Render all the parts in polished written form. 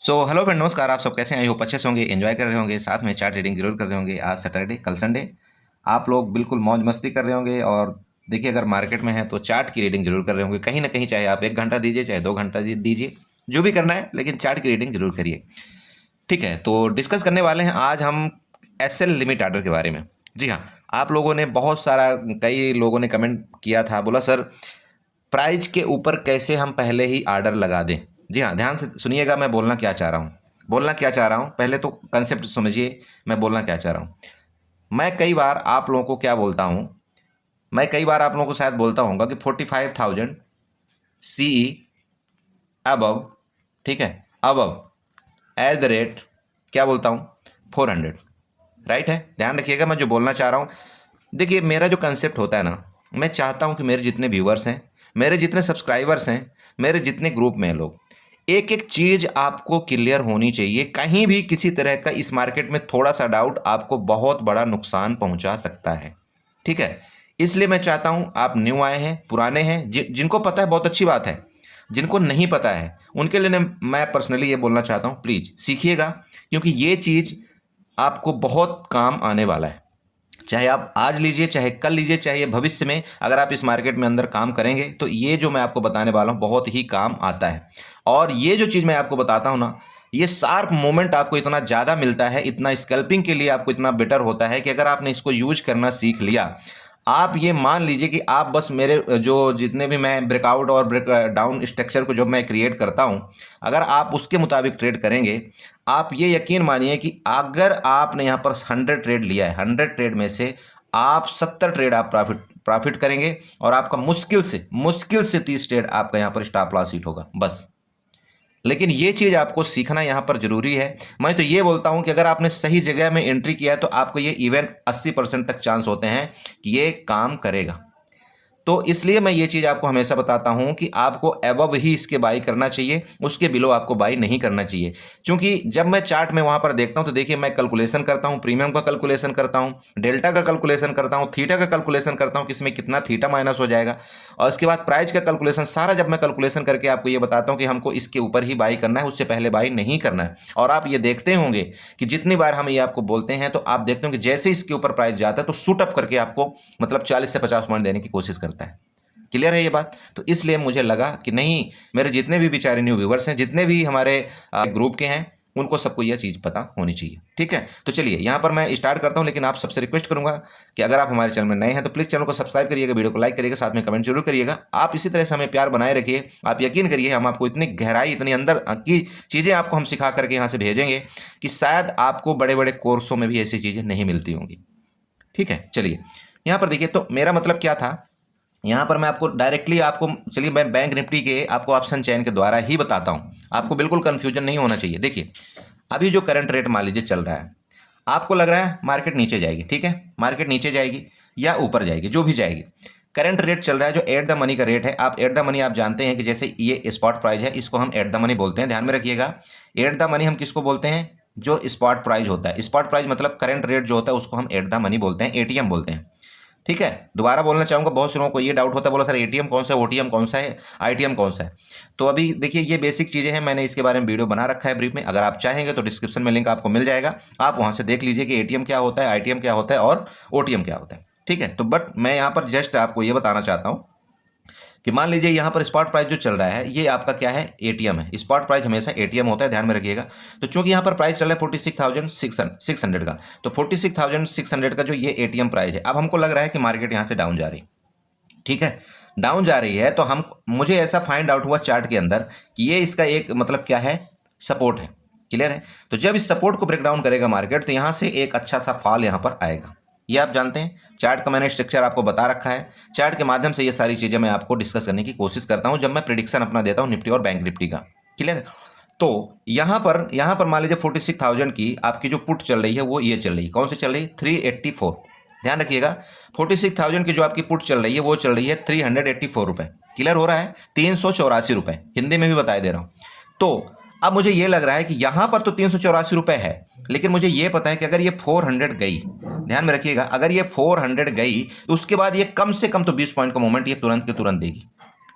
So hello friend, नमस्कार। आप सब कैसे हैं? आई होप अच्छे से होंगे, एंजॉय कर रहे होंगे, साथ में चार्ट रीडिंग जरूर कर रहे होंगे। आज सैटरडे, कल संडे, आप लोग बिल्कुल मौज मस्ती कर रहे होंगे। और देखिए, अगर मार्केट में है तो चार्ट की रीडिंग जरूर कर रहे होंगे कहीं ना कहीं। चाहे आप 1 घंटा दीजिए, चाहे 2 घंटा दीजिए, जो भी करना है, लेकिन चार्ट की रीडिंग जरूर करिए। ठीक है, तो डिस्कस करने वाले हैं आज हम एसएल लिमिट आर्डर के बारे में। जी हाँ, आप लोगों ने बहुत सारा, कई लोगों ने कमेंट किया था, बोला सर प्राइस के ऊपर कैसे हम पहले ही आर्डर लगा दें। जी हाँ, ध्यान से सुनिएगा मैं बोलना क्या चाह रहा हूँ। पहले तो कंसेप्ट समझिए, मैं बोलना क्या चाह रहा हूँ। मैं कई बार आप लोगों को क्या बोलता हूँ, मैं कई बार आप लोगों को शायद बोलता हूँ कि 45,000 सीई अबव, ठीक है, अबव एट द रेट क्या बोलता हूँ, 400। राइट है, ध्यान रखिएगा मैं जो बोलना चाह रहा हूँ। देखिए, मेरा जो कंसेप्ट होता है ना, मैं चाहता हूं कि मेरे जितने व्यूअर्स हैं, मेरे जितने सब्सक्राइबर्स हैं, मेरे जितने ग्रुप में हैं लोग, एक एक चीज आपको क्लियर होनी चाहिए। कहीं भी किसी तरह का इस मार्केट में थोड़ा सा डाउट आपको बहुत बड़ा नुकसान पहुंचा सकता है। ठीक है, इसलिए मैं चाहता हूं, आप न्यू आए हैं, पुराने हैं, जिनको पता है बहुत अच्छी बात है, जिनको नहीं पता है उनके लिए मैं पर्सनली ये बोलना चाहता हूं, प्लीज सीखिएगा, क्योंकि ये चीज आपको बहुत काम आने वाला है। चाहे आप आज लीजिए, चाहे कल लीजिए, चाहे भविष्य में अगर आप इस मार्केट में अंदर काम करेंगे तो ये जो मैं आपको बताने वाला हूँ बहुत ही काम आता है। और ये जो चीज़ मैं आपको बताता हूँ ना, ये शार्प मोमेंट आपको इतना ज़्यादा मिलता है, इतना स्कैल्पिंग के लिए आपको इतना बेटर होता है कि अगर आपने इसको यूज करना सीख लिया, आप ये मान लीजिए कि आप बस मेरे जो जितने भी मैं ब्रेकआउट और ब्रेक डाउन स्ट्रक्चर को जो मैं क्रिएट करता हूं, अगर आप उसके मुताबिक ट्रेड करेंगे, आप ये यकीन मानिए कि अगर आपने यहाँ पर 100 ट्रेड लिया है, 100 ट्रेड में से आप 70 ट्रेड आप प्रॉफिट करेंगे, और आपका मुश्किल से 30 ट्रेड आपका यहाँ पर स्टॉप लॉस हिट होगा बस। लेकिन ये चीज़ आपको सीखना यहाँ पर जरूरी है। मैं तो ये बोलता हूँ कि अगर आपने सही जगह में एंट्री किया है तो आपको ये इवन 80% तक चांस होते हैं कि ये काम करेगा। तो इसलिए मैं ये चीज़ आपको हमेशा बताता हूं कि आपको एबव ही इसके बाई करना चाहिए, उसके बिलो आपको बाई नहीं करना चाहिए। क्योंकि जब मैं चार्ट में वहां पर देखता हूं तो देखिए, मैं कैलकुलेशन करता हूं, प्रीमियम का कैलकुलेशन करता हूं, डेल्टा का कैलकुलेशन करता हूं, थीटा का कैलकुलेशन करता हूं कि इसमें कितना थीटा माइनस हो जाएगा, और उसके बाद प्राइस का कैलकुलेशन सारा जब मैं कैलकुलेशन करके आपको ये बताता हूं कि हमको इसके ऊपर ही बाई करना है, उससे पहले बाई नहीं करना है। और आप ये देखते होंगे कि जितनी बार हम ये आपको बोलते हैं तो आप देखते होंगे जैसे इसके ऊपर प्राइस जाता है तो शूट अप करके आपको मतलब 40 से 50 पॉइंट देने की कोशिश करता है। क्लियर है ये बात? तो इसलिए मुझे लगा कि नहीं, मेरे जितने भी बेचारे न्यू व्यूवर्स हैं, जितने भी हमारे ग्रुप के हैं, उनको सबको यह चीज़ पता होनी चाहिए। ठीक है, तो चलिए यहाँ पर मैं स्टार्ट करता हूँ, लेकिन आप सबसे रिक्वेस्ट करूंगा कि अगर आप हमारे चैनल में नए हैं तो प्लीज़ चैनल को सब्सक्राइब करिएगा, वीडियो को लाइक करिएगा, साथ में कमेंट जरूर करिएगा। आप इसी तरह से हमें प्यार बनाए रखिए। आप यकीन करिए, हम आपको इतनी गहराई, इतनी अंदर की चीज़ें आपको हम सिखा करके यहाँ से भेजेंगे कि शायद आपको बड़े बड़े कोर्सों में भी ऐसी चीज़ें नहीं मिलती होंगी। ठीक है, चलिए यहाँ पर देखिए, तो मेरा मतलब क्या था, यहाँ पर मैं आपको डायरेक्टली आपको, चलिए मैं बैंक निफ्टी के आपको ऑप्शन चेन के द्वारा ही बताता हूँ, आपको बिल्कुल कंफ्यूजन नहीं होना चाहिए। देखिए, अभी जो करंट रेट मान लीजिए चल रहा है, आपको लग रहा है मार्केट नीचे जाएगी, ठीक है, मार्केट नीचे जाएगी या ऊपर जाएगी, जो भी जाएगी, करंट रेट चल रहा है जो एट द मनी का रेट है। आप एट द मनी आप जानते हैं कि जैसे ये स्पॉट प्राइस है, इसको हम एट द मनी बोलते हैं, ध्यान में रखिएगा। एट द मनी हम किसको बोलते हैं? जो स्पॉट प्राइस होता है, स्पॉट प्राइस मतलब करंट रेट जो होता है उसको हम एट द मनी बोलते हैं, एटीएम बोलते हैं। ठीक है, दोबारा बोलना चाहूंगा, बहुत से लोगों को ये डाउट होता है, बोला सर एटीएम कौन सा है, ओटीएम कौन सा है, आईटीएम कौन सा है। तो अभी देखिए, ये बेसिक चीज़ें हैं, मैंने इसके बारे में वीडियो बना रखा है ब्रीफ में, अगर आप चाहेंगे तो डिस्क्रिप्शन में लिंक आपको मिल जाएगा, आप वहां से देख लीजिए कि एटीएम क्या होता है, आईटीएम क्या होता है और ओटीएम क्या होता है। ठीक है, तो बट मैं यहाँ पर जस्ट आपको ये बताना चाहता हूँ कि मान लीजिए यहाँ पर स्पॉट प्राइस जो चल रहा है ये आपका क्या है, एटीएम है। स्पॉट प्राइस हमेशा एटीएम होता है, ध्यान में रखिएगा। तो चूंकि यहाँ पर प्राइस चल रहा है 46,600 का, तो 46,600 का जो ये एटीएम प्राइस है, अब हमको लग रहा है कि मार्केट यहाँ से डाउन जा रही, ठीक है, डाउन जा रही है, तो हम, मुझे ऐसा फाइंड आउट हुआ चार्ट के अंदर कि ये इसका एक मतलब क्या है, सपोर्ट है। क्लियर है? तो जब इस सपोर्ट को ब्रेक डाउन करेगा मार्केट तो यहाँ से एक अच्छा सा फॉल यहाँ पर आएगा, ये आप जानते हैं। चार्ट का मैंने स्ट्रक्चर आपको बता रखा है, चार्ट के माध्यम से ये सारी चीजें मैं आपको डिस्कस करने की कोशिश करता हूं जब मैं प्रिडिक्शन अपना देता हूं निफ्टी और बैंक निफ्टी का। क्लियर है? तो यहां पर मान लीजिए 46,000 की आपकी जो पुट चल रही है वो ये चल रही है, कौन सी चल रही है, 384। ध्यान रखिएगा, 46,000 की जो आपकी पुट चल रही है वो चल रही है 384 रुपए। क्लियर हो रहा है? 384 रुपए, हिंदी में भी बता दे रहा हूं। तो अब मुझे ये लग रहा है कि यहां पर तो 384 रुपए है, लेकिन मुझे ये पता है कि अगर ये 400 गई, ध्यान में रखिएगा, अगर ये 400 गई तो उसके बाद ये कम से कम तो 20 पॉइंट का मोमेंट ये तुरंत के तुरंत देगी।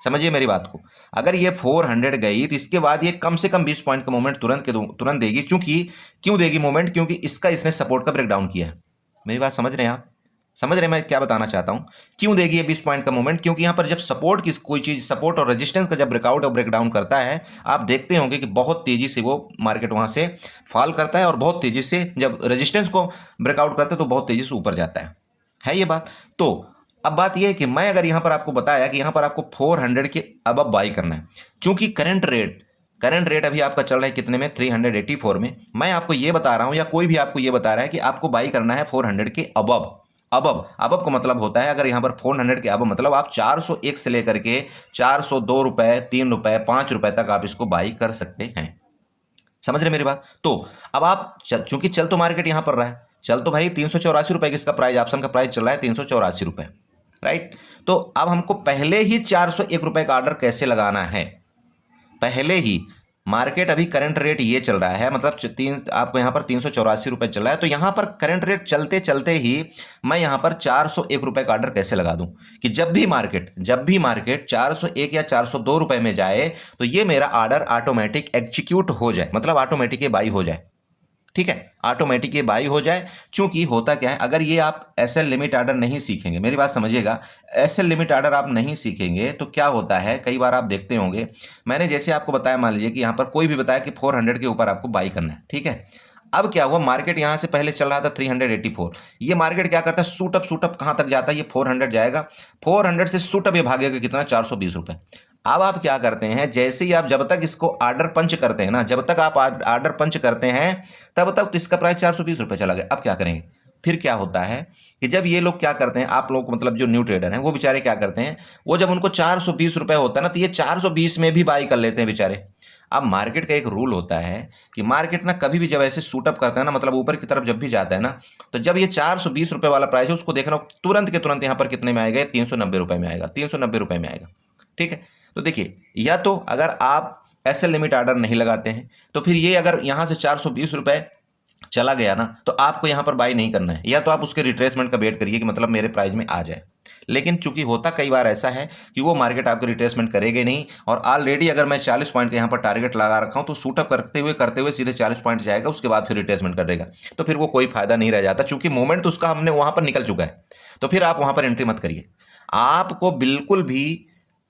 समझिए मेरी बात को। अगर ये 400 गई तो इसके बाद ये कम से कम 20 पॉइंट का मूवमेंट तुरंत देगी, क्योंकि क्यों देगी मूवमेंट, क्योंकि इसने सपोर्ट का ब्रेकडाउन किया है। मेरी बात समझ रहे हैं आप? समझ रहे हैं मैं क्या बताना चाहता हूं? क्यों देगी ये 20 पॉइंट का मूवमेंट? क्योंकि यहां पर जब सपोर्ट की कोई चीज, सपोर्ट और रेजिस्टेंस का जब ब्रेकआउट और ब्रेकडाउन करता है, आप देखते होंगे कि बहुत तेजी से वो मार्केट वहां से फॉल करता है और बहुत तेजी से जब रेजिस्टेंस को ब्रेकआउट करता है तो बहुत तेजी से ऊपर जाता है ये बात। तो अब बात यह है कि मैं अगर यहां पर आपको बताया कि यहां पर आपको 400 के अब बाई करना है, चूंकि करंट रेट अभी आपका चल रहा है कितने में, 384 में। मैं आपको ये बता रहा हूं या कोई भी आपको ये बता रहा है कि आपको बाई करना है 400 के अबव का मतलब होता है, अगर यहां पर 400 के अबव मतलब आप 401 से लेकर के 402 रुपए, 3 रुपए, 5 रुपए तक आप इसको बाई कर सकते हैं। समझ रहे मेरी बात? तो अब आप चूंकि चल तो मार्केट यहां पर रहा है, चल तो भाई 384 रुपए किसका प्राइस, ऑप्शन का प्राइस चल रहा है 384 रुपए, राइट। तो अब हमको पहले ही 401 रुपए का ऑर्डर कैसे लगाना है, पहले ही मार्केट अभी करंट रेट ये चल रहा है, मतलब आपको यहां पर 384 रुपए चल रहा है, तो यहां पर करंट रेट चलते चलते ही मैं यहां पर 401 रुपए का ऑर्डर कैसे लगा दूं कि जब भी मार्केट 401 या 402 रुपए में जाए तो ये मेरा ऑर्डर ऑटोमेटिक एग्जीक्यूट हो जाए, मतलब ऑटोमेटिक बाई हो जाए। ठीक है, ऑटोमेटिक ये बाई हो जाए। चूंकि होता क्या है, अगर ये आप एसएल लिमिट ऑर्डर नहीं सीखेंगे, मेरी बात समझिएगा, एसएल लिमिट ऑर्डर आप नहीं सीखेंगे तो क्या होता है, कई बार आप देखते होंगे, मैंने जैसे आपको बताया, मान लीजिए कि यहां पर कोई भी बताया कि 400 के ऊपर आपको बाई करना है, ठीक है। अब क्या हुआ, मार्केट यहां से पहले चल रहा था 384, ये मार्केट क्या करता है, सूटअप कहां तक जाता है, ये 400 जाएगा, 400 से सूटअप ये भागेगा कितना, 420 रुपए। अब आप क्या करते हैं, जैसे ही आप जब तक इसको ऑर्डर पंच करते हैं ना, जब तक आप ऑर्डर पंच करते हैं तब तक तो इसका प्राइस 420 रुपए चला गया। अब क्या करेंगे, फिर क्या होता है कि जब ये लोग क्या करते हैं, आप लोग मतलब जो न्यू ट्रेडर हैं वो बेचारे क्या करते हैं, वो जब उनको 420 रुपए होता है ना तो ये 420 में भी बाई कर लेते हैं बेचारे। अब मार्केट का एक रूल होता है कि मार्केट ना कभी भी जब ऐसे सूटअप करता है ना, मतलब ऊपर की तरफ जब भी जाता है ना, तो जब ये 420 रुपए वाला प्राइस है उसको देखना तुरंत के तुरंत यहाँ पर कितने में आएगा, 390 रुपए में आएगा, 390 रुपए में आएगा। ठीक है, तो देखिए, या तो अगर आप एसएल लिमिट ऑर्डर नहीं लगाते हैं तो फिर ये अगर यहां से 420 रुपए चला गया ना तो आपको यहां पर बाई नहीं करना है, या तो आप उसके रिट्रेसमेंट का वेट करिए कि मतलब मेरे प्राइस में आ जाए। लेकिन चूंकि होता कई बार ऐसा है कि वो मार्केट आपको रिट्रेसमेंट करेगा नहीं, और ऑलरेडी अगर मैं 40 पॉइंट का यहाँ पर टारगेट लगा रखा हूं तो शूटअप करते हुए सीधे 40 पॉइंट जाएगा, उसके बाद फिर रिट्रेसमेंट करेगा, तो फिर वो कोई फायदा नहीं रह जाता, चूंकि मूवमेंट तो उसका हमने वहां पर निकल चुका है। तो फिर आप वहां पर एंट्री मत करिए, आपको बिल्कुल भी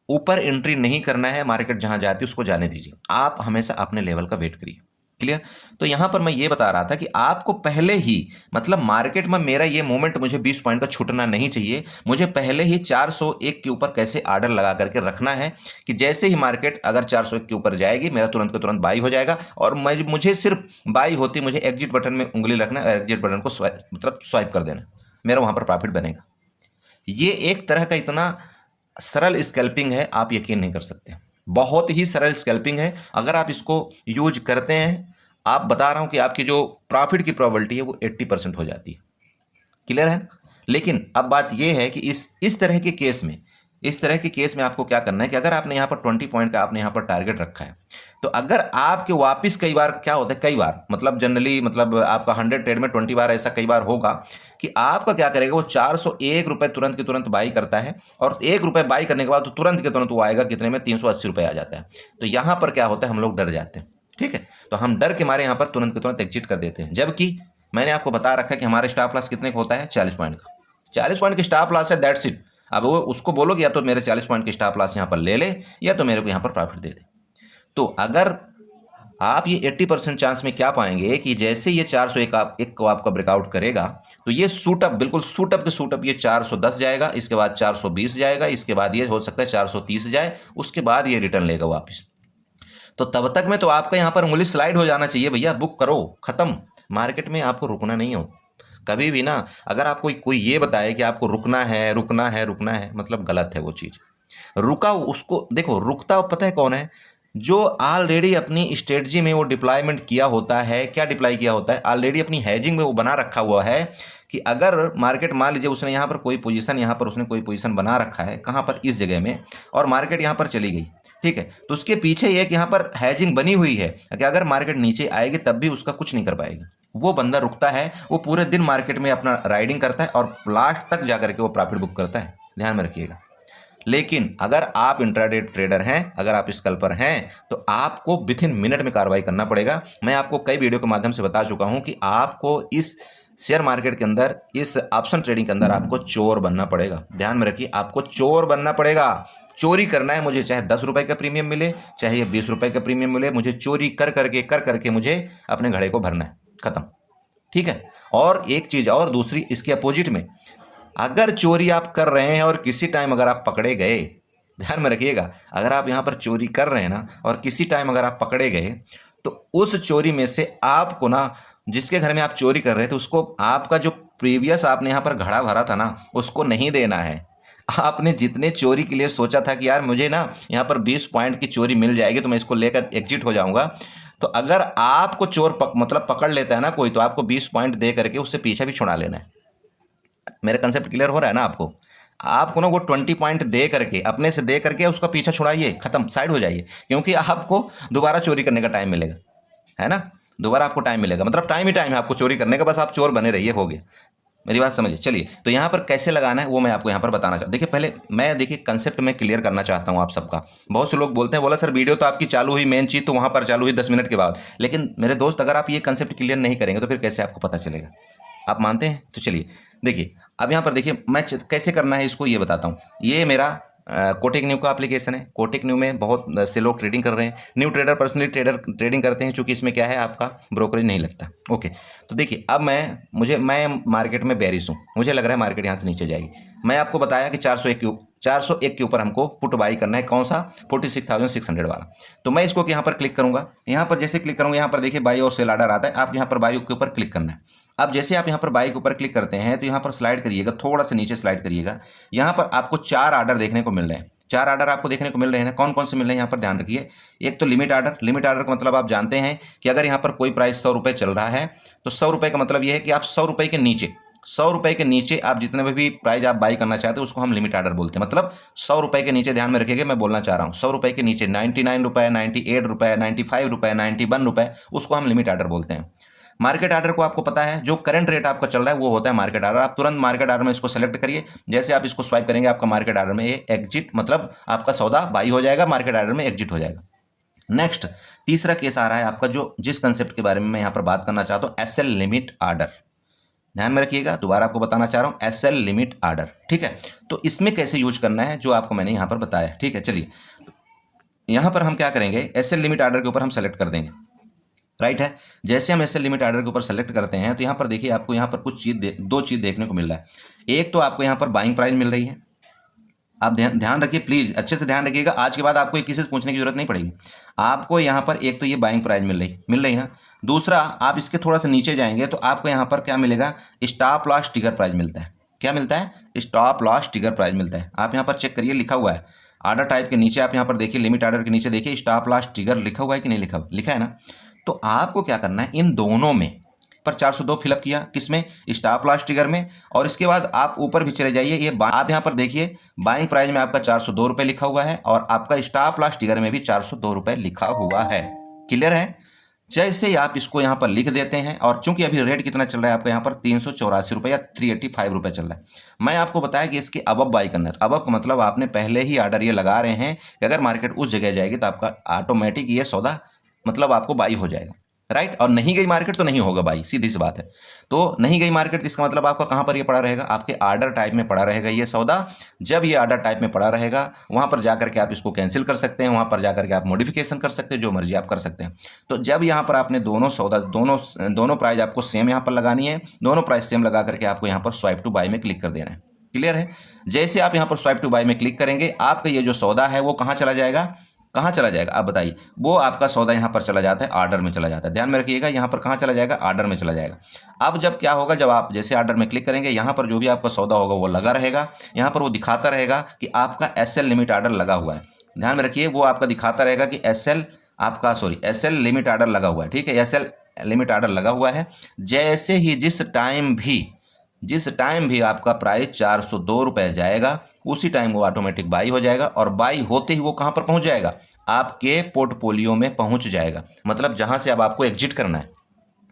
ऊपर एंट्री नहीं करना है, मार्केट जहां जाती है उसको जाने दीजिए, आप हमेशा अपने लेवल का वेट करिए। क्लियर? तो यहां पर मैं ये बता रहा था कि आपको पहले ही, मतलब मार्केट में मेरा ये मूवमेंट मुझे 20 पॉइंट का छूटना नहीं चाहिए, मुझे पहले ही 401 के ऊपर कैसे ऑर्डर लगा करके रखना है कि जैसे ही मार्केट अगर 401 के ऊपर जाएगी मेरा तुरंत के तुरंत बाई हो जाएगा, और मुझे सिर्फ बाई होती मुझे एग्जिट बटन में उंगली रखना है, एग्जिट बटन को स्वाइप कर देना, मेरा वहां पर प्रॉफिट बनेगा। ये एक तरह का इतना सरल स्कैल्पिंग है, आप यकीन नहीं कर सकते, बहुत ही सरल स्कैल्पिंग है। अगर आप इसको यूज करते हैं, आप बता रहा हूं कि आपकी जो प्रॉफिट की प्रोबेबिलिटी है वो 80% हो जाती है। क्लियर है? लेकिन अब बात यह है कि इस तरह के केस में आपको क्या करना है कि अगर आपने यहां पर 20 पॉइंट का आपने यहां पर टारगेट रखा है, तो अगर आपके वापस कई बार क्या होता है, कई बार मतलब जनरली मतलब आपका 100 ट्रेड में 20 बार ऐसा कई बार होगा कि आपका क्या करेगा, वो 401 रुपए तुरंत के तुरंत बाई करता है, और 1 रुपए बाई करने के बाद तो तुरंत के तुरंत वो आएगा कितने में, 380 रुपए आ जाता है। तो यहां पर क्या होता है, हम लोग डर जाते हैं। ठीक है, तो हम डर के मारे यहां पर तुरंत के तुरंत एग्जिट कर देते हैं, जबकि मैंने आपको बता रखा है कि हमारा स्टॉप लॉस कितने का होता है, 40 पॉइंट का। 40 पॉइंट की स्टॉप लॉस है, दैट्स इट। अब वो उसको बोलोगे या तो मेरे 40 पॉइंट की स्टॉप लॉस यहां पर ले ले, या तो मेरे को यहां पर प्रॉफिट दे दे। तो अगर आप ये 80% चांस में क्या पाएंगे कि जैसे ये 401 को आपका ब्रेकआउट करेगा तो ये सूटअप, बिल्कुल सूटअप के सूटअप ये 410 जाएगा, इसके बाद 420 जाएगा, इसके बाद ये हो सकता है 430 जाए, उसके बाद ये रिटर्न लेगा वापस। तो तब तक में तो आपका यहां पर उंगली स्लाइड हो जाना चाहिए, भैया बुक करो, खत्म। मार्केट में आपको रुकना नहीं हो कभी भी ना। अगर आपको कोई ये बताए कि आपको रुकना है, मतलब गलत है वो चीज। रुका उसको देखो, रुकता पता है कौन है, जो ऑलरेडी अपनी स्ट्रेटजी में वो डिप्लॉयमेंट किया होता है। क्या डिप्लॉय किया होता है, ऑलरेडी अपनी हैजिंग में वो बना रखा हुआ है कि अगर मार्केट मान लीजिए उसने यहाँ पर कोई पोजीशन बना रखा है, कहाँ पर, इस जगह में, और मार्केट यहाँ पर चली गई, ठीक है, तो उसके पीछे ये कि यहाँ पर हैजिंग बनी हुई है कि अगर मार्केट नीचे आएगी तब भी उसका कुछ नहीं कर पाएगी। वो बंदा रुकता है, वो पूरे दिन मार्केट में अपना राइडिंग करता है और लास्ट तक जाकर के वो प्रॉफिट बुक करता है। ध्यान में रखिएगा। लेकिन अगर आप इंट्राडे ट्रेडर हैं, अगर आप स्कल्पर हैं, तो आपको विद इन मिनट में कार्रवाई करना पड़ेगा। मैं आपको कई वीडियो के माध्यम से बता चुका हूं कि आपको इस शेयर मार्केट के अंदर, इस ऑप्शन ट्रेडिंग के अंदर आपको चोर बनना पड़ेगा। ध्यान में रखिए, आपको चोर बनना पड़ेगा। चोरी करना है मुझे, चाहे 10 रुपए का प्रीमियम मिले, चाहे ये 20 रुपए का प्रीमियम मिले, मुझे चोरी कर करके मुझे अपने घड़े को भरना है, खत्म। ठीक है। और एक चीज और दूसरी इसके अपोजिट में, अगर चोरी आप कर रहे हैं और किसी टाइम अगर आप पकड़े गए, ध्यान में रखिएगा, अगर आप यहां पर चोरी कर रहे हैं ना और किसी टाइम अगर आप पकड़े गए, तो उस चोरी में से आपको ना, जिसके घर में आप चोरी कर रहे थे, उसको आपका जो प्रीवियस आपने यहां पर घड़ा भरा था ना, उसको नहीं देना है। आपने जितने चोरी के लिए सोचा था कि यार मुझे ना यहाँ पर 20 पॉइंट की चोरी मिल जाएगी तो मैं इसको लेकर एग्जिट हो जाऊंगा, तो अगर आपको चोर मतलब पकड़ लेता है ना कोई, तो आपको 20 पॉइंट दे करके उससे पीछे भी छुड़ा लेना है। मेरा कंसेप्ट क्लियर हो रहा है ना आपको? आपको ना वो 20 पॉइंट दे करके, अपने से दे करके उसका पीछा छुड़ाइए, खत्म, साइड हो जाइए, क्योंकि आपको दोबारा चोरी करने का टाइम मिलेगा, है ना? दोबारा आपको टाइम मिलेगा, मतलब टाइम ही टाइम है आपको चोरी करने का, बस आप चोर बने रहिए, हो गया। मेरी बात समझिए। चलिए, तो यहाँ पर कैसे लगाना है वो मैं आपको यहाँ पर बताना चाहता हूँ। देखिए, पहले मैं देखिए कंसेप्ट में क्लियर करना चाहता हूँ आप सबका। बहुत से लोग बोलते हैं, बोला सर वीडियो तो आपकी चालू हुई, मेन चीज़ तो वहाँ पर चालू हुई 10 मिनट के बाद, लेकिन मेरे दोस्त अगर आप ये कंसेप्ट क्लियर नहीं करेंगे तो फिर कैसे आपको पता चलेगा? आप मानते हैं? तो चलिए देखिए, अब यहाँ पर देखिए मैं कैसे करना है इसको ये बताता हूँ। ये मेरा कोटेक न्यू का एप्लीकेशन है। कोटेक न्यू में बहुत से लोग ट्रेडिंग कर रहे हैं। न्यू ट्रेडर पर्सनली ट्रेडिंग करते हैं, चूंकि इसमें क्या है, आपका ब्रोकरेज नहीं लगता। ओके, तो देखिए अब मैं मार्केट में बेरिश हूँ, मुझे लग रहा है मार्केट यहाँ से नीचे जाएगी। मैं आपको बताया कि 401 के ऊपर हमको पुट बाई करना है। कौन सा? 46,600 वाला। तो मैं इसको यहाँ पर क्लिक करूंगा। यहाँ पर जैसे क्लिक करूंगा, यहाँ पर देखिए बाई और सेल आर्डर आता है। आप यहाँ पर बाई के ऊपर क्लिक करना है। अब जैसे आप यहाँ पर बाई के ऊपर क्लिक करते हैं तो यहाँ पर स्लाइड करिएगा, थोड़ा सा नीचे स्लाइड करिएगा। यहाँ पर आपको 4 आर्डर देखने को मिल रहे हैं। 4 आर्डर आपको देखने को मिल रहे हैं। कौन कौन से मिल रहे हैं यहाँ पर ध्यान रखिए। एक तो लिमिट आर्डर। लिमिट आर्डर का मतलब आप जानते हैं कि अगर यहाँ पर कोई प्राइस 100 रुपये चल रहा है तो 100 रुपये का मतलब ये है कि आप 100 रुपये के नीचे आप जितने भी प्राइस आप बाई करना चाहते हैं उसको हम लिमिट आर्डर बोलते हैं। मतलब 100 रुपये के नीचे, ध्यान में रखिएगा मैं बोलना चाह रहा हूँ, 100 रुपये के नीचे 99 रुपये, 98 रुपये, 95 रुपये, 91 रुपये, उसको हम लिमिट आर्डर बोलते हैं। मार्केट आर्डर को आपको पता है, जो करंट रेट आपका चल रहा है वो होता है मार्केट आर्डर। आप तुरंत मार्केट आर्डर में इसको सेलेक्ट करिए। जैसे आप इसको स्वाइप करेंगे, आपका मार्केट आर्डर में ये एग्जिट, मतलब आपका सौदा बाई हो जाएगा, मार्केट आर्डर में एग्जिट हो जाएगा। नेक्स्ट तीसरा केस आ रहा है आपका, जो जिस कंसेप्ट के बारे में मैं यहाँ पर बात करना चाहता हूँ, एसएल लिमिट आर्डर। ध्यान में रखिएगा, दोबारा आपको बताना चाह रहा हूँ, एसएल लिमिट आर्डर। ठीक है, तो इसमें कैसे यूज करना है जो आपको मैंने यहाँ पर बताया। ठीक है, चलिए यहाँ पर हम क्या करेंगे, एसएल लिमिट आर्डर के ऊपर हम सेलेक्ट कर देंगे। राइट है। जैसे हम एसएल लिमिट आर्डर के ऊपर सेलेक्ट करते हैं तो यहाँ पर देखिए आपको यहाँ पर दो चीज़ देखने को मिल रहा है। एक तो आपको यहाँ पर बाइंग प्राइस मिल रही है। आप ध्यान रखिए, प्लीज अच्छे से ध्यान रखिएगा। आज के बाद आपको किसी से पूछने की जरूरत नहीं पड़ेगी। आपको यहाँ पर एक तो ये बाइंग प्राइस मिल रही ना। दूसरा, आप इसके थोड़ा सा नीचे जाएंगे तो आपको यहाँ पर क्या मिलेगा, स्टॉप लॉस ट्रिगर प्राइस मिलता है। क्या मिलता है? स्टॉप लॉस ट्रिगर प्राइस मिलता है। आप यहाँ पर चेक करिए, लिखा हुआ है आर्डर टाइप के नीचे। आप यहाँ पर देखिए लिमिट आर्डर के नीचे देखिए स्टॉप लॉस ट्रिगर लिखा हुआ है कि नहीं लिखा हुआ? लिखा है ना। तो आपको क्या करना है, इन दोनों में पर 402 फिलअप किया, किसमें? स्टॉप लॉस ट्रिगर में। और इसके बाद आप ऊपर भी चले जाइए, ये आप यहाँ पर देखिए बाइंग प्राइस में आपका 402 रुपये लिखा हुआ है और आपका स्टॉप लॉस ट्रिगर में भी 402 रुपये लिखा हुआ है। क्लियर है? जैसे ही आप इसको यहाँ पर लिख देते हैं, और चूंकि अभी रेट कितना चल रहा है आपका यहाँ पर 384 रुपये या 385 रुपये चल रहा है। मैं आपको बताया कि इसके अबव बाई करना है। अबव का मतलब आपने पहले ही आर्डर ये लगा रहे हैं कि अगर मार्केट उस जगह जाएगी तो आपका ऑटोमेटिक ये सौदा मतलब आपको बाई हो जाएगा। राइट। और नहीं गई मार्केट तो नहीं होगा बाई, सीधी सी बात है। तो नहीं गई मार्केट, इसका मतलब आपका कहां पर ये पड़ा रहेगा, आपके आर्डर टाइप में पड़ा रहेगा ये सौदा। जब ये आर्डर टाइप में पड़ा रहेगा, वहां पर जाकर के आप इसको कैंसिल कर सकते हैं, वहां पर जाकर के आप मॉडिफिकेशन कर सकते हैं, जो मर्जी आप कर सकते हैं। तो जब यहां पर आपने दोनों प्राइस आपको सेम यहां पर लगानी है, दोनों प्राइस सेम लगा करके आपको यहां पर स्वाइप टू बाई में क्लिक कर देना है। क्लियर है? जैसे आप यहां पर स्वाइप टू बाई में क्लिक करेंगे, आपका ये जो सौदा है वो कहां चला जाएगा, आप बताइए। वो आपका सौदा यहाँ पर चला जाता है, आर्डर में चला जाता है। ध्यान में रखिएगा, यहाँ पर कहाँ चला जाएगा, आर्डर में चला जाएगा। अब जब क्या होगा, जब आप जैसे आर्डर में क्लिक करेंगे, यहाँ पर जो भी आपका सौदा होगा वो लगा रहेगा। यहाँ पर वो दिखाता रहेगा कि आपका एसएल लिमिट आर्डर लगा हुआ है। ध्यान में रखिए, वो आपका दिखाता रहेगा कि एसएल लिमिट आर्डर लगा हुआ है। ठीक है, एसएल लिमिट आर्डर लगा हुआ है। जैसे ही जिस टाइम भी आपका प्राइस 402 रुपये जाएगा, उसी टाइम वो ऑटोमेटिक बाई हो जाएगा। और बाई होते ही वो कहां पर पहुंच जाएगा, आपके पोर्टफोलियो में पहुंच जाएगा। मतलब जहां से अब आपको एग्जिट करना है।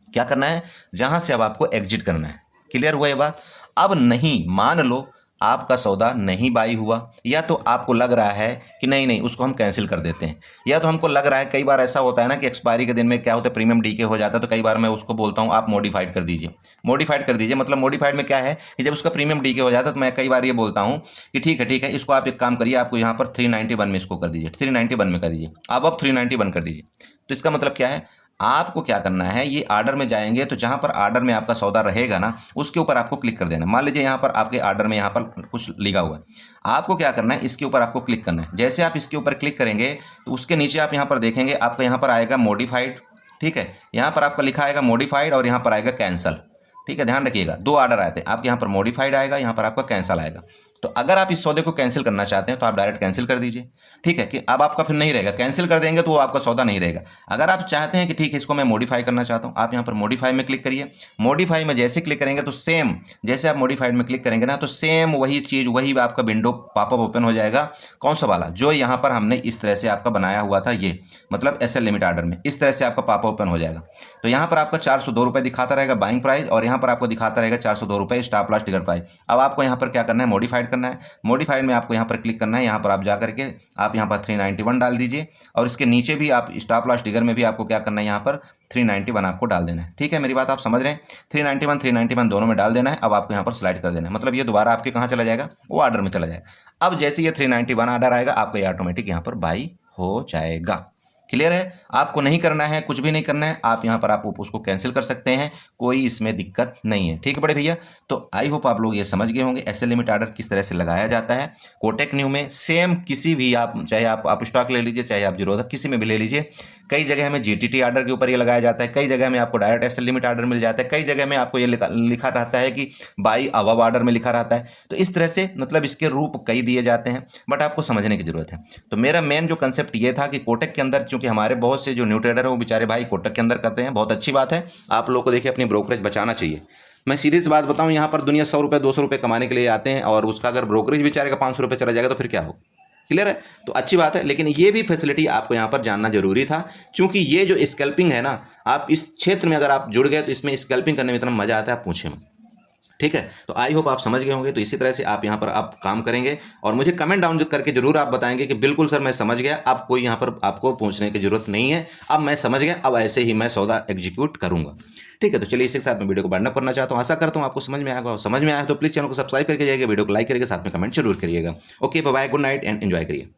क्या करना है? जहां से अब आपको एग्जिट करना है। क्लियर हुआ ये बात? अब नहीं, मान लो आपका सौदा नहीं बाई हुआ, या तो आपको लग रहा है कि नहीं नहीं उसको हम कैंसिल कर देते हैं, या तो हमको लग रहा है, कई बार ऐसा होता है ना कि एक्सपायरी के दिन में क्या होता है, प्रीमियम डीके हो जाता है, तो कई बार मैं उसको बोलता हूँ आप मॉडिफाइड कर दीजिए। मॉडिफाइड कर दीजिए मतलब मॉडिफाइड में क्या है कि जब उसका प्रीमियम डीके हो जाता है तो मैं कई बार ये बोलता हूँ कि ठीक है इसको आप एक काम करिए, आपको यहाँ पर 391 में इसको कर दीजिए, 391 में कर दीजिए, अब 391 कर दीजिए। तो इसका मतलब क्या है, आपको क्या करना है, ये आर्डर में जाएंगे तो जहां पर आर्डर में आपका सौदा रहेगा ना उसके ऊपर आपको क्लिक कर देना। मान लीजिए यहाँ पर आपके आर्डर में यहाँ पर कुछ लिखा हुआ है, आपको क्या करना है, इसके ऊपर आपको क्लिक करना है। जैसे आप इसके ऊपर क्लिक करेंगे तो उसके नीचे आप यहाँ पर देखेंगे, आपका यहाँ पर आएगा मॉडिफाइड, ठीक है, यहाँ पर आपका लिखा आएगा मॉडिफाइड और यहाँ पर आएगा कैंसल। ठीक है, ध्यान रखिएगा, दो आर्डर आए थे, आपके यहाँ पर मॉडिफाइड आएगा, यहाँ पर आपका कैंसल आएगा। तो अगर आप इस सौदे को कैंसिल करना चाहते हैं तो आप डायरेक्ट कैंसिल कर दीजिए। ठीक है, कि अब आपका फिर नहीं रहेगा, कैंसिल कर देंगे तो वो आपका सौदा नहीं रहेगा। अगर आप चाहते हैं कि ठीक है इसको मैं मॉडिफाई करना चाहता हूं, आप यहाँ पर मॉडिफाई में क्लिक करिए। मॉडिफाई में जैसे क्लिक करेंगे तो सेम, जैसे आप मॉडिफाइड में क्लिक करेंगे ना तो सेम वही चीज़, वही आपका विंडो पॉपअप ओपन हो जाएगा। कौन सा वाला, जो यहाँ पर हमने इस तरह से आपका बनाया हुआ था, ये मतलब एसएल लिमिट आर्डर में इस तरह से आपका पॉपअप ओपन हो जाएगा। तो यहाँ पर आपका 402 रुपये दिखाता रहेगा बाइंग प्राइस, और यहाँ पर आपको दिखाता रहेगा 402 रुपये स्टॉप लॉस ट्रिगर प्राइस। अब आपको यहाँ पर क्या करना है, मॉडिफाइड करना है। मॉडिफाइड में आपको यहाँ पर क्लिक करना है, यहाँ पर आप जा करके आप यहाँ पर 391 डाल दीजिए, और इसके नीचे भी आप स्टॉप लॉस ट्रिगर में भी आपको क्या करना है, यहाँ पर 391 आपको डाल देना है। ठीक है, मेरी बात आप समझ रहे हैं, 391 दोनों में डाल देना है। अब आपको यहाँ पर स्लाइड कर देना है, मतलब ये दोबारा आपके कहाँ चला जाएगा, वो आर्डर में चला जाएगा। अब जैसे ये 391 आर्डर आएगा आपका ये ऑटोमेटिक यहाँ पर बाई हो जाएगा। क्लियर है, आपको नहीं करना है, कुछ भी नहीं करना है, आप यहाँ पर आप उसको कैंसिल कर सकते हैं, कोई इसमें दिक्कत नहीं है। ठीक है बड़े भैया, तो आई होप आप लोग ये समझ गए होंगे एसएल लिमिट आर्डर किस तरह से लगाया जाता है। कोटेक न्यू में सेम किसी भी आप चाहे आप स्टॉक ले लीजिए, चाहे आप जीरोधा किसी में भी ले लीजिए, कई जगह हमें जीटीटी आर्डर के ऊपर ये लगाया जाता है, कई जगह में आपको डायरेक्ट एसएल लिमिट आर्डर मिल जाता है, कई जगह में आपको ये लिखा रहता है कि बाई अबव आर्डर में लिखा रहता है। तो इस तरह से मतलब इसके रूप कई दिए जाते हैं, बट आपको समझने की जरूरत है। तो मेरा मेन जो कंसेप्ट ये था कि कोटेक के अंदर, चूंकि हमारे बहुत से जो न्यू ट्रेडर है वो बेचारे भाई कोटक के अंदर करते हैं, बहुत अच्छी बात है, आप लोगों को देखिए अपनी ब्रोकरेज बचाना चाहिए। मैं सीधी सी बात बताऊं, यहाँ पर दुनिया 100 रुपये 200 रुपये कमाने के लिए आते हैं, और उसका अगर ब्रोकरेज बेचारे का 500 रुपये चला जाएगा तो फिर क्या हो। क्लियर है, तो अच्छी बात है, लेकिन ये भी फैसिलिटी आपको यहाँ पर जानना जरूरी था, क्योंकि ये जो स्कैल्पिंग है ना, आप इस क्षेत्र में अगर आप जुड़ गए तो इसमें स्कैल्पिंग करने में इतना मजा आता है, आप पूछे मत। ठीक है, तो आई होप आप समझ गए होंगे। तो इसी तरह से आप यहाँ पर आप काम करेंगे, और मुझे कमेंट डाउन करके जरूर आप बताएंगे कि बिल्कुल सर मैं समझ गया, अब कोई यहाँ पर आपको पूछने की जरूरत नहीं है, अब मैं समझ गया, अब ऐसे ही मैं सौदा एग्जीक्यूट करूंगा। ठीक है, तो चलिए इसी के साथ मैं वीडियो को बढ़ना करना चाहता हूँ, आशा करता हूँ आपको समझ में आएगा, और समझ में आया तो प्लीज़ चैनल को सब्सक्राइब करके जाइएगा, वीडियो को लाइक करके साथ में कमेंट जरूर करिएगा। Okay bye, good night and enjoy करिए।